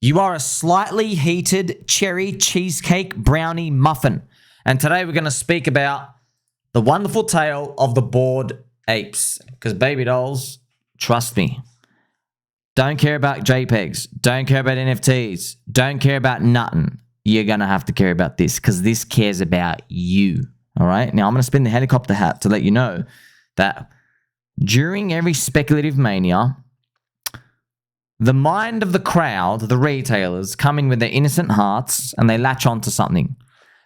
You are a slightly heated cherry cheesecake brownie muffin. And today we're going to speak about the wonderful tale of the bored apes. Because baby dolls, trust me, don't care about JPEGs, don't care about NFTs, don't care about nothing. You're going to have to care about this because this cares about you. All right? Now I'm going to spin the helicopter hat to let you know that during every speculative mania, the mind of the crowd, the retailers, come in with their innocent hearts and they latch onto something.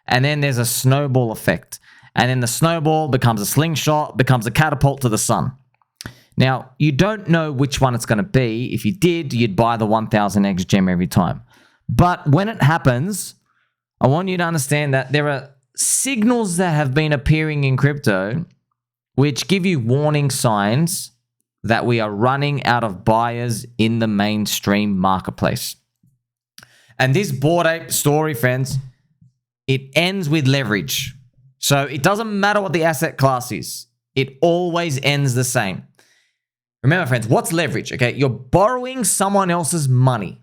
And then there's a snowball effect. And then the snowball becomes a slingshot, becomes a catapult to the sun. Now, you don't know which one it's going to be. If you did, you'd buy the 1000x gem every time. But when it happens, I want you to understand that there are signals that have been appearing in crypto which give you warning signs that we are running out of buyers in the mainstream marketplace. And this bored ape story, friends, it ends with leverage. So it doesn't matter what the asset class is. It always ends the same. Remember, friends, what's leverage? Okay, you're borrowing someone else's money.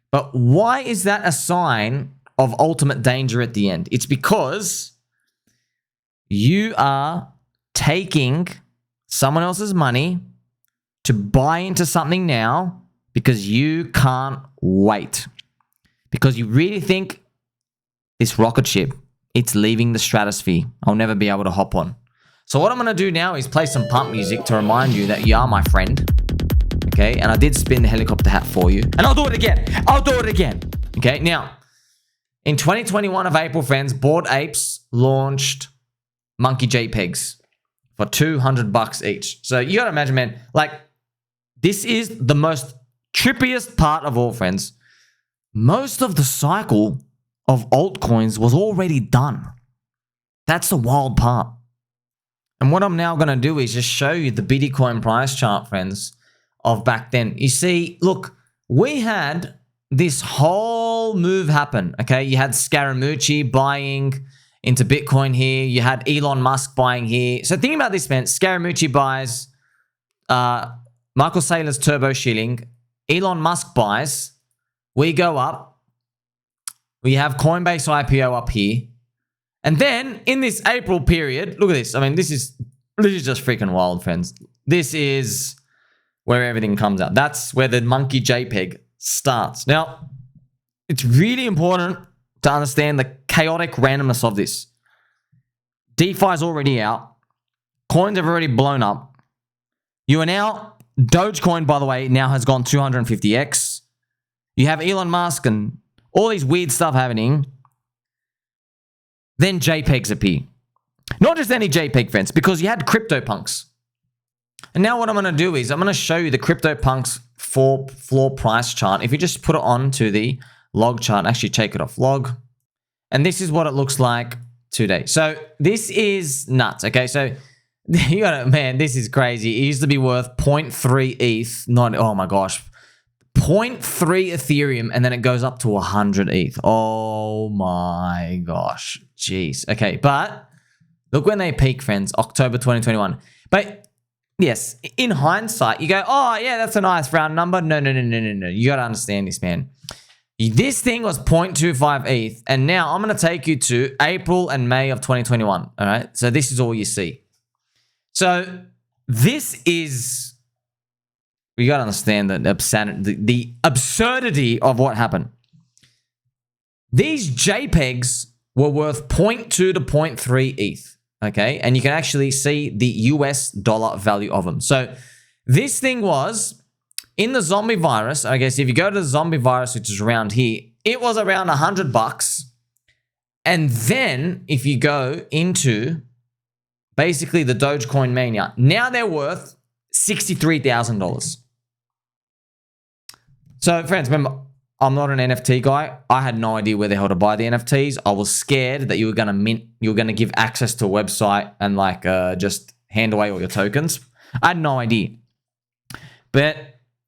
But why is that a sign of ultimate danger at the end? It's because you are taking someone else's money to buy into something now because you can't wait. Because you really think this rocket ship, it's leaving the stratosphere. I'll never be able to hop on. So what I'm going to do now is play some pump music to remind you that you are my friend. Okay, and I did spin the helicopter hat for you. And I'll do it again. I'll do it again. Okay, now, in 2021 of April, friends, Bored Apes launched monkey JPEGs for $200 each. So you got to imagine, man, like, this is the most trippiest part of all, friends. Most of the cycle of altcoins was already done. That's the wild part. And what I'm now going to do is just show you the Bitcoin price chart, friends, of back then. You see, look, we had this whole move happen, okay? You had Scaramucci buying into Bitcoin here. You had Elon Musk buying here. So think about this, man. Scaramucci buys Michael Saylor's turbo shilling. Elon Musk buys. We go up. We have Coinbase IPO up here. And then in this April period, look at this. I mean, this is just freaking wild, friends. This is where everything comes out. That's where the monkey JPEG starts. Now, it's really important to understand the chaotic randomness of this. DeFi is already out. Coins have already blown up. You are now... Dogecoin, by the way, now has gone 250x. You have Elon Musk and all these weird stuff happening. Then JPEGs appear. Not just any JPEG, friends, because you had CryptoPunks. And now what I'm going to do is I'm going to show you the CryptoPunks floor price chart. If you just put it on to the log chart, actually take it off log. And this is what it looks like today. So this is nuts, okay? So you got it, man, this is crazy. It used to be worth 0.3 ETH, oh my gosh, 0.3 Ethereum, and then it goes up to 100 ETH. Oh my gosh, jeez. Okay, but look when they peak, friends, October 2021. But yes, in hindsight, you go, oh yeah, that's a nice round number. No. You got to understand this, man. This thing was 0.25 ETH, and now I'm going to take you to April and May of 2021. All right, so this is all you see. So this is, you got to understand the absurdity of what happened. These JPEGs were worth 0.2 to 0.3 ETH, okay? And you can actually see the US dollar value of them. So this thing was, in the zombie virus, I guess if you go to the zombie virus, which is around here, it was around $100. And then if you go into basically the Dogecoin Mania, now they're worth $63,000. So friends, remember, I'm not an NFT guy. I had no idea where the hell to buy the NFTs. I was scared that you were going to mint, you were going to give access to a website and like just hand away all your tokens. I had no idea. But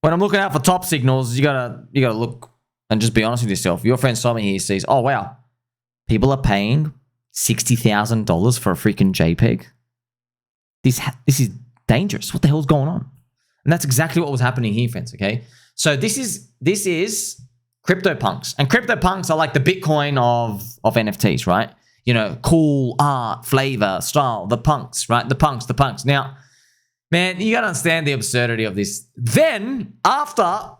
when I'm looking out for top signals, you gotta look and just be honest with yourself. Your friend Sommi here sees, oh wow, people are paying $60,000 for a freaking JPEG. This is dangerous. What the hell's going on? And that's exactly what was happening here, friends. Okay, so this is CryptoPunks. And CryptoPunks are like the Bitcoin of NFTs, right? You know, cool art, flavor, style, the punks, right? The punks. Now, man, you got to understand the absurdity of this. Then, after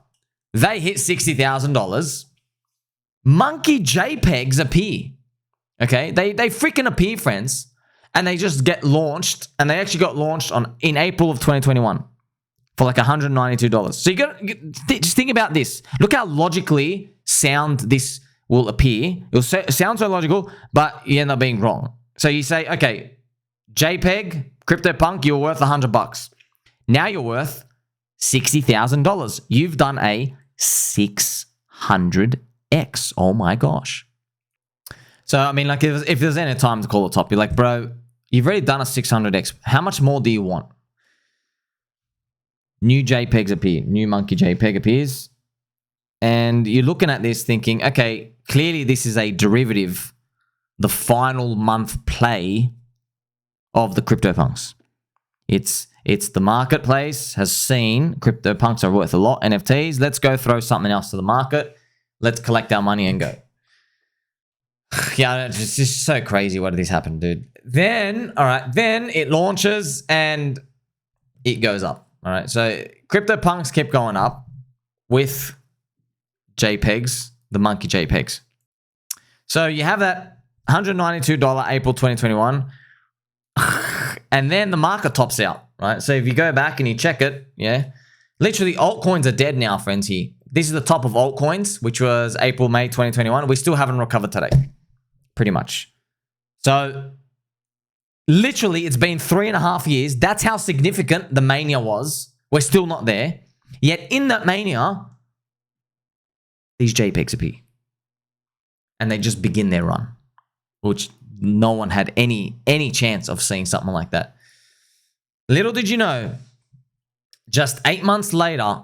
they hit $60,000, monkey JPEGs appear. Okay? They freaking appear, friends. And they just get launched. And they actually got launched in April of 2021 for like $192. So you got just think about this. Look how logically sound this will appear. It'll sound so logical, but you end up being wrong. So you say, okay, JPEG, CryptoPunk, you're worth $100. Now you're worth $60,000. You've done a 600x. Oh my gosh. So, I mean, like, if there's any time to call it top, you're like, bro, you've already done a 600x. How much more do you want? New JPEGs appear. New monkey JPEG appears. And you're looking at this thinking, okay, clearly this is a derivative, the final month play of the CryptoPunks. It's the marketplace has seen CryptoPunks are worth a lot, NFTs. Let's go throw something else to the market. Let's collect our money and go. Yeah, it's just so crazy what this happened, dude. Then, all right, then it launches and it goes up. All right, so CryptoPunks kept going up with JPEGs, the monkey JPEGs. So you have that $192 April 2021, and then the market tops out, right? So if you go back and you check it, yeah, literally altcoins are dead now, friends, here. This is the top of altcoins, which was April, May 2021. We still haven't recovered today, pretty much. So literally it's been 3.5 years. That's how significant the mania was. We're still not there. Yet in that mania, these JPEGs appear. And they just begin their run, which no one had any chance of seeing something like that. Little did you know, just 8 months later,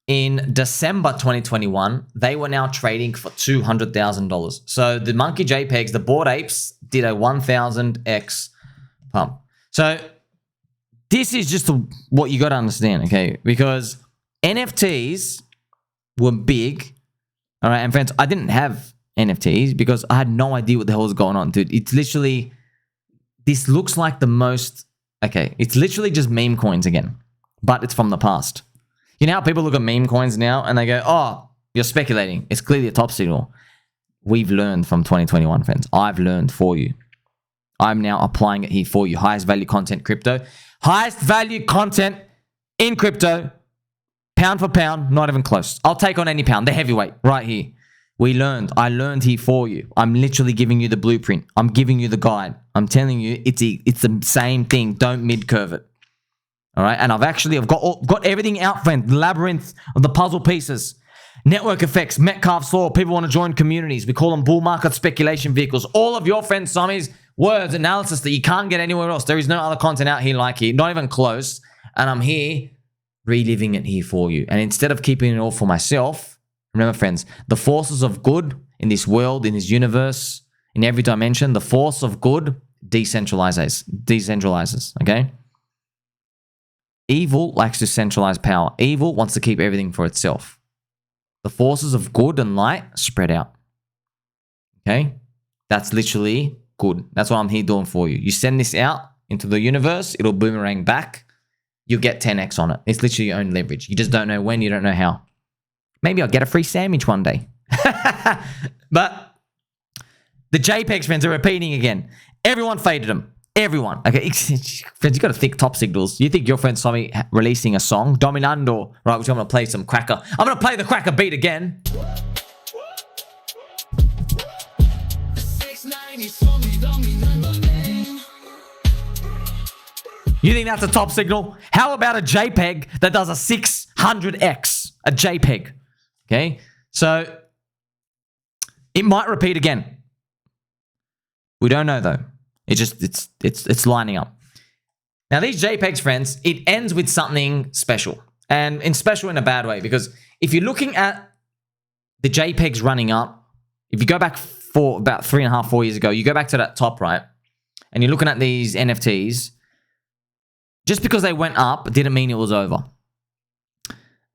in December 2021, they were now trading for $200,000. So the monkey JPEGs, the Bored Apes, did a 1,000x pump. So this is just what you got to understand, okay? Because NFTs were big. All right, and friends, I didn't have NFTs because I had no idea what the hell was going on, dude. It's literally, this looks like the most, okay, it's literally just meme coins again, but it's from the past. You know how people look at meme coins now and they go, oh, you're speculating. It's clearly a top signal. We've learned from 2021, friends. I've learned for you. I'm now applying it here for you. Highest value content crypto. Highest value content in crypto. Pound for pound, not even close. I'll take on any pound. The heavyweight right here. We learned. I learned here for you. I'm literally giving you the blueprint. I'm giving you the guide. I'm telling you it's the same thing. Don't mid-curve it. All right, and I've got everything out, friend. The labyrinth of the puzzle pieces, network effects, Metcalfe's law. People want to join communities. We call them bull market speculation vehicles. All of your friends, Sommi's words, analysis that you can't get anywhere else. There is no other content out here like here, not even close. And I'm here reliving it here for you. And instead of keeping it all for myself, remember, friends, the forces of good in this world, in this universe, in every dimension, the force of good decentralizes. Okay. Evil likes to centralize power. Evil wants to keep everything for itself. The forces of good and light spread out. Okay? That's literally good. That's what I'm here doing for you. You send this out into the universe, it'll boomerang back. You'll get 10x on it. It's literally your own leverage. You just don't know when, you don't know how. Maybe I'll get a free sandwich one day. But the JPEGs, friends, are repeating again. Everyone faded them. Everyone. Okay, friends, you got to think top signals. You think your friend Sommi releasing a song? Dominando. Right, which I'm going to play some cracker. I'm going to play the cracker beat again. You think that's a top signal? How about a JPEG that does a 600x? A JPEG. Okay, so it might repeat again. We don't know though. It's lining up. Now these JPEGs, friends, it ends with something special, and special in a bad way, because if you're looking at the JPEGs running up, if you go back for about 3.5, 4 years ago, you go back to that top right, and you're looking at these NFTs. Just because they went up didn't mean it was over.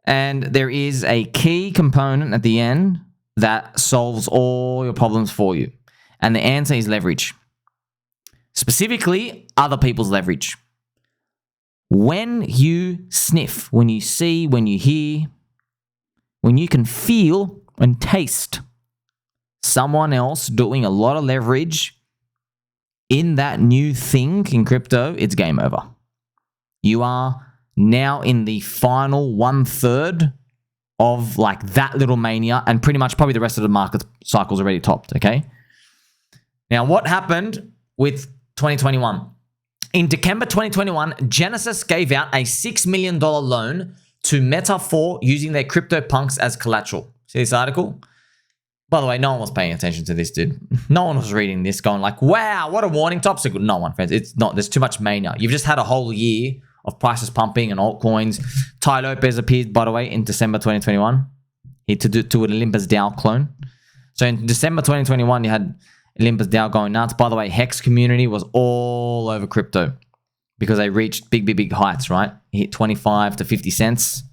And there is a key component at the end that solves all your problems for you? And the answer is leverage. Specifically, other people's leverage. When you sniff, when you see, when you hear, when you can feel and taste someone else doing a lot of leverage in that new thing in crypto, it's game over. You are now in the final 1/3 of like that little mania, and pretty much probably the rest of the market cycle's already topped, okay? Now, what happened with 2021? In December 2021, Genesis gave out a $6 million loan to Meta for using their CryptoPunks as collateral. See this article? By the way, no one was paying attention to this, dude. No one was reading this going like, wow, what a warning top signal. No one, friends. It's not. There's too much mania. You've just had a whole year of prices pumping and altcoins. Ty Lopez appeared, by the way, in December 2021. He to an Olympus DAO clone. So in December 2021, you had Olympus DAO going nuts. By the way, Hex community was all over crypto because they reached big heights, right? Hit 25 to 50 cents.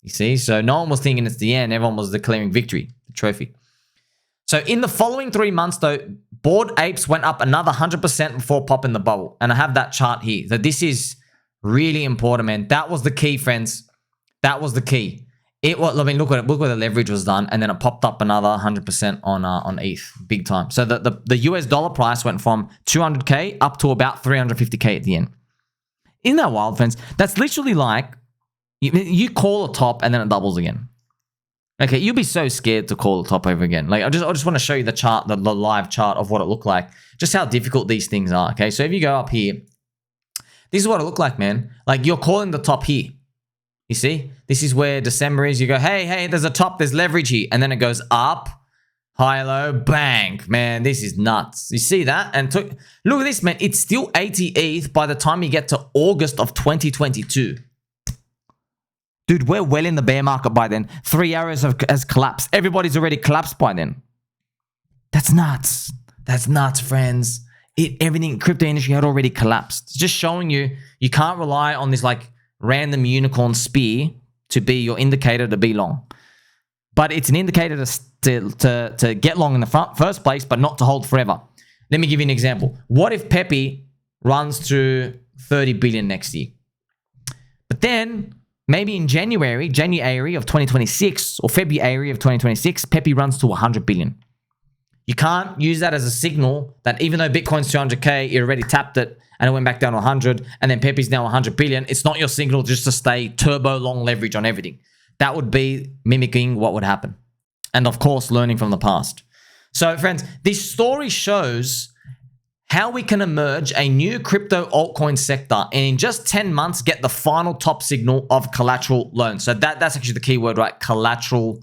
You see? So no one was thinking it's the end. Everyone was declaring victory, the trophy. So in the following 3 months, though, Bored Apes went up another 100% before popping the bubble. And I have that chart here. So this is really important, man. That was the key, friends. That was the key. It was. I mean, look at it. Look where the leverage was done, and then it popped up another 100% on ETH, big time. So the US dollar price went from 200K up to about 350K at the end. Isn't that wild, friends? That's literally like you call a top and then it doubles again. Okay, you'll be so scared to call the top over again. Like I just want to show you the chart, the live chart of what it looked like, just how difficult these things are. Okay, so if you go up here, this is what it looked like, man. Like you're calling the top here. You see, this is where December is. You go, hey, there's a top, there's leverage here, and then it goes up, high, low, bang. Man, this is nuts. You see that? And look at this, man. It's still 80 ETH by the time you get to August of 2022. Dude, we're well in the bear market by then. 3 hours has collapsed. Everybody's already collapsed by then. That's nuts. That's nuts, friends. Everything, crypto industry had already collapsed. It's just showing you can't rely on this like random unicorn spear to be your indicator to be long. But it's an indicator to get long in the first place, but not to hold forever. Let me give you an example. What if Pepe runs to 30 billion next year? But then maybe in January of 2026 or February of 2026, Pepe runs to 100 billion. You can't use that as a signal that even though Bitcoin's 200K, you already tapped it and it went back down to 100 and then Pepe's now 100 billion. It's not your signal just to stay turbo long leverage on everything. That would be mimicking what would happen. And of course, learning from the past. So friends, this story shows how we can emerge a new crypto altcoin sector and in just 10 months get the final top signal of collateral loan. So that's actually the key word, right? Collateral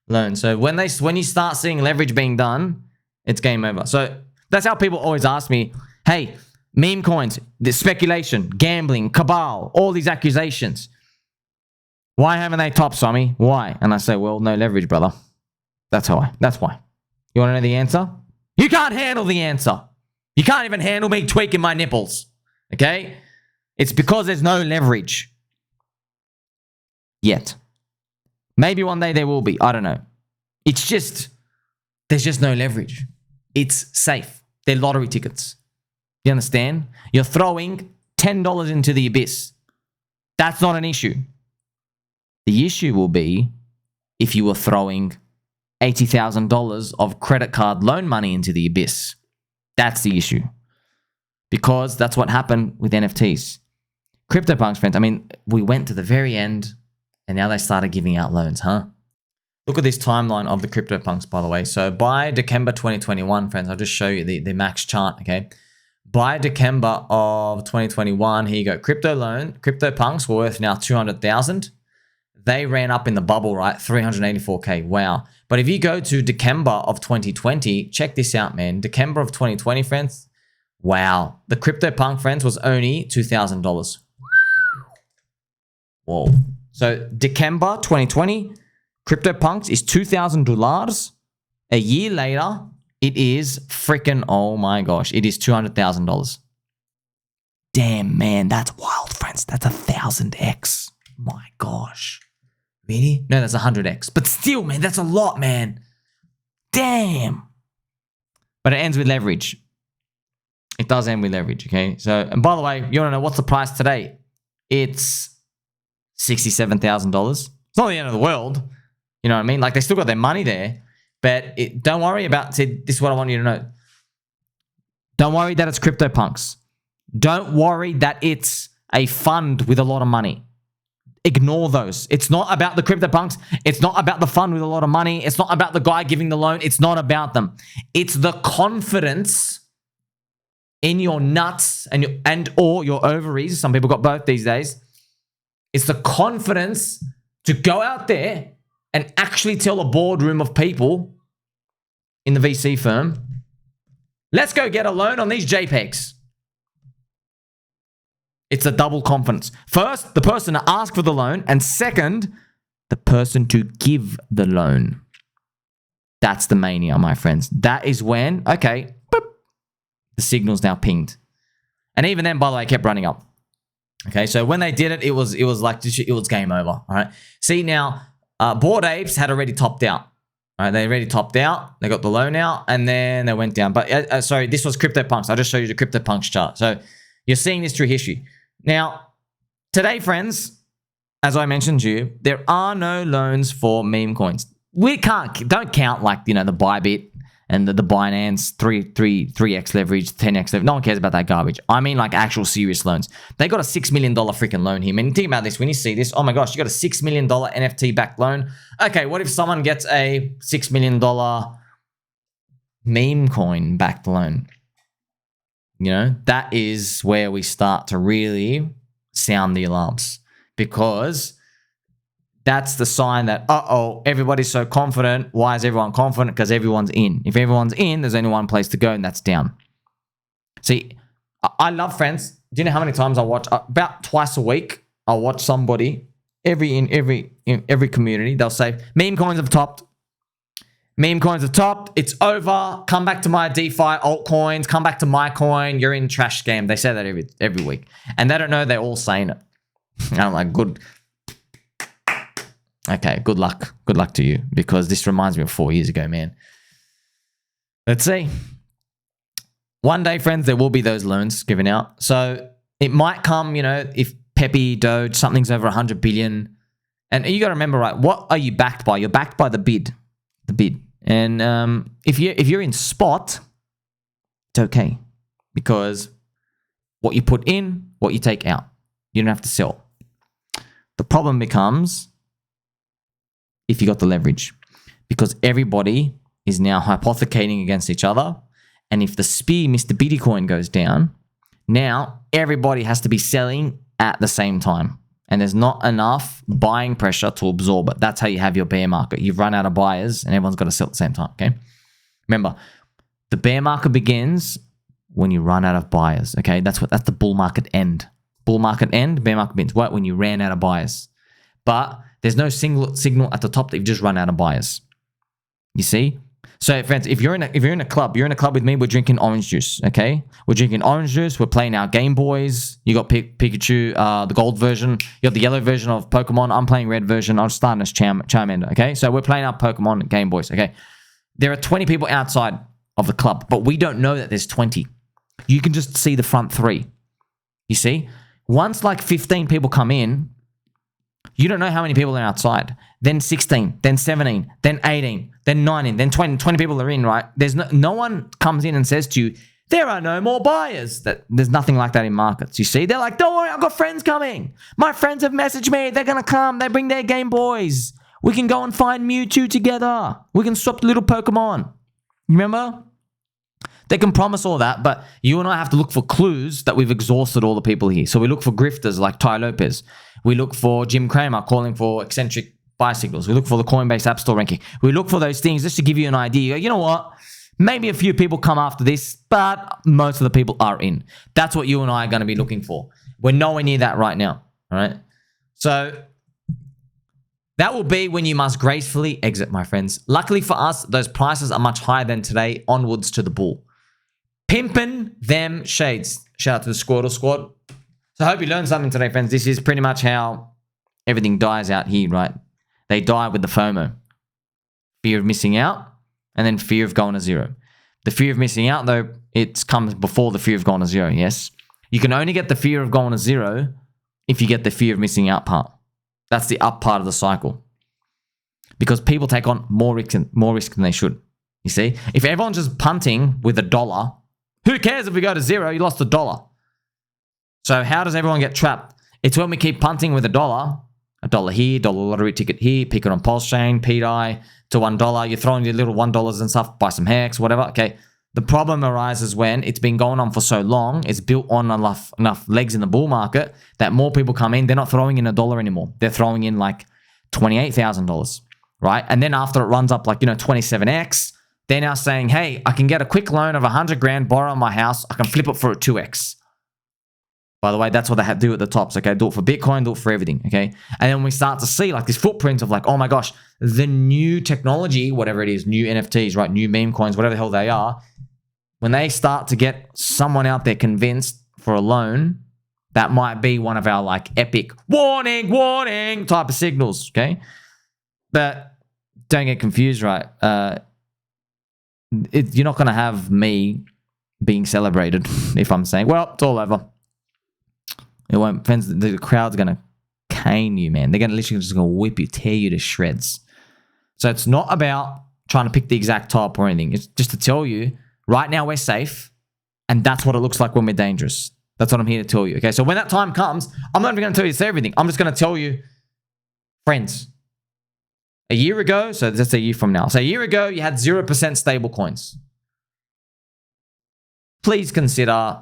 loan. So when you start seeing leverage being done, it's game over. So that's how people always ask me, hey, meme coins, the speculation, gambling, cabal, all these accusations. Why haven't they topped, Sommi? Why? And I say, well, no leverage, brother. That's why. You want to know the answer? You can't handle the answer. You can't even handle me tweaking my nipples. Okay? It's because there's no leverage. Yet. Maybe one day there will be. I don't know. It's just, there's just no leverage. It's safe. They're lottery tickets. You understand? You're throwing $10 into the abyss. That's not an issue. The issue will be if you were throwing $80,000 of credit card loan money into the abyss. That's the issue. Because that's what happened with NFTs. CryptoPunks, friends, I mean, we went to the very end and now they started giving out loans, huh? Look at this timeline of the CryptoPunks, by the way. So by December 2021, friends, I'll just show you the max chart, okay? By December of 2021, here you go. CryptoPunks were worth now 200,000. They ran up in the bubble, right? 384K. Wow. But if you go to December of 2020, check this out, man. December of 2020, friends. Wow. The CryptoPunk, friends, was only $2,000. Whoa. So December 2020, CryptoPunks is $2,000. A year later, it is freaking, oh my gosh, it is $200,000. Damn, man, that's wild, friends. That's 1,000x. My gosh. Really? No, that's 100x. But still, man, that's a lot, man. damn. But it ends with leverage. It does end with leverage, okay? So, and by the way, you want to know what's the price today? It's $67,000. It's not the end of the world. You know what I mean? Like, they still got their money there. But don't worry about, see, this is what I want you to know. Don't worry that it's CryptoPunks. Don't worry that it's a fund with a lot of money. Ignore those. It's not about the CryptoPunks. It's not about the fund with a lot of money. It's not about the guy giving the loan. It's not about them. It's the confidence in your nuts and or your ovaries. Some people got both these days. It's the confidence to go out there and actually tell a boardroom of people in the VC firm, let's go get a loan on these JPEGs. It's a double confidence. First, the person to ask for the loan, and second, the person to give the loan. That's the mania, my friends. That is when, okay, boop, the signal's now pinged. And even then, by the way, it kept running up. Okay, so when they did it, it was like, it was game over, all right? See, now, Bored Apes had already topped out. All right, they already topped out. They got the loan out, and then they went down. But, sorry, this was CryptoPunks. I'll just show you the CryptoPunks chart. So you're seeing this through history. Now, today, friends, as I mentioned to you, there are no loans for meme coins. Don't count like, you know, the Bybit and the Binance 3x leverage, 10x leverage. No one cares about that garbage. I mean like actual serious loans. They got a $6 million freaking loan here. I mean, think about this. When you see this, oh my gosh, you got a $6 million NFT backed loan. Okay, what if someone gets a $6 million meme coin backed loan? You know, that is where we start to really sound the alarms, because that's the sign that, uh-oh, everybody's so confident. Why is everyone confident? Because everyone's in. If everyone's in, there's only one place to go, and that's down. See, I love, friends. Do you know how many times I watch? About twice a week, I'll watch somebody, in every community, they'll say, meme coins have topped. Meme coins have topped. It's over. Come back to my DeFi altcoins. Come back to my coin. You're in trash scam. They say that every week. And they don't know they're all saying it. And I'm like, good. Okay, good luck. Good luck to you, because this reminds me of 4 years ago, man. Let's see. One day, friends, there will be those loans given out. So it might come, you know, if Pepe, Doge, something's over 100 billion. And you got to remember, right, what are you backed by? You're backed by the bid. The bid. And if you're in spot, it's okay, because what you put in, what you take out, you don't have to sell. The problem becomes if you got the leverage, because everybody is now hypothecating against each other, and if the SPI Mr. Bitty coin goes down, now everybody has to be selling at the same time. And there's not enough buying pressure to absorb it. That's how you have your bear market. You've run out of buyers and everyone's got to sell at the same time, okay? Remember, the bear market begins when you run out of buyers, okay? That's the bull market end. Bull market end, bear market begins. What? When you ran out of buyers. But there's no single signal at the top that you've just run out of buyers. You see? So, friends, if you're in a club with me, we're drinking orange juice, okay? We're drinking orange juice. We're playing our Game Boys. You got Pikachu, the gold version. You got the yellow version of Pokemon. I'm playing red version. I'm starting as Charmander, okay? So we're playing our Pokemon Game Boys, okay? There are 20 people outside of the club, but we don't know that there's 20. You can just see the front three. You see? Once like 15 people come in, you don't know how many people are outside. Then 16, then 17, then 18, then 19, then 20. 20 people are in, right? There's no one comes in and says to you, there are no more buyers. There's nothing like that in markets. You see? They're like, don't worry, I've got friends coming. My friends have messaged me. They're going to come. They bring their Game Boys. We can go and find Mewtwo together. We can swap little Pokemon. Remember? They can promise all that, but you and I have to look for clues that we've exhausted all the people here. So we look for grifters like Ty Lopez. We look for Jim Cramer calling for eccentric buy signals. We look for the Coinbase App Store ranking. We look for those things just to give you an idea. You know what? Maybe a few people come after this, but most of the people are in. That's what you and I are going to be looking for. We're nowhere near that right now. All right? So that will be when you must gracefully exit, my friends. Luckily for us, those prices are much higher than today, onwards to the bull. Pimpin' them shades. Shout out to the Squirtle Squad. So I hope you learned something today, friends. This is pretty much how everything dies out here, right? They die with the FOMO. Fear of missing out. and then fear of going to zero. The fear of missing out, though, it comes before the fear of going to zero, yes? You can only get the fear of going to zero if you get the fear of missing out part. That's the up part of the cycle. Because people take on more risk than they should. You see? If everyone's just punting with $1, who cares if we go to zero? You lost $1. So how does everyone get trapped? It's when we keep punting with $1 here, dollar lottery ticket here, pick it on Pulse Chain, PDI to $1. You're throwing your little $1 and stuff, buy some hex, whatever. Okay. The problem arises when it's been going on for so long, it's built on enough legs in the bull market that more people come in. They're not throwing in $1 anymore. They're throwing in like $28,000, right? And then after it runs up like, 27x, they're now saying, hey, I can get a quick loan of 100 grand, borrow my house. I can flip it for a 2x. By the way, that's what they do at the tops, okay? Do it for Bitcoin, do it for everything, okay? And then we start to see like this footprint of like, oh my gosh, the new technology, whatever it is, new NFTs, right? New meme coins, whatever the hell they are. When they start to get someone out there convinced for a loan, that might be one of our like epic warning type of signals, okay? But don't get confused, right? You're not going to have me being celebrated if I'm saying, well, it's all over. It won't, friends, the crowd's going to cane you, man. They're going to literally just going to whip you, tear you to shreds. So it's not about trying to pick the exact top or anything. It's just to tell you, right now we're safe, and that's what it looks like when we're dangerous. That's what I'm here to tell you, okay? So when that time comes, I'm not even going to tell you everything. I'm just going to tell you, friends, a year ago, so that's a year from now. So a year ago, you had 0% stable coins. Please consider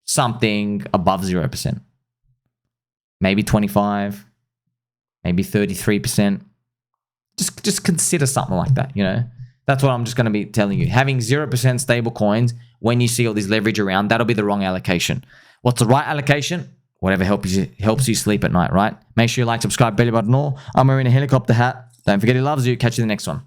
something above 0%. Maybe 25, maybe 33%. Just consider something like that, That's what I'm just going to be telling you. Having 0% stable coins, when you see all this leverage around, that'll be the wrong allocation. What's the right allocation? Whatever helps you sleep at night, right? Make sure you like, subscribe, belly button all. I'm wearing a helicopter hat. Don't forget he loves you. Catch you in the next one.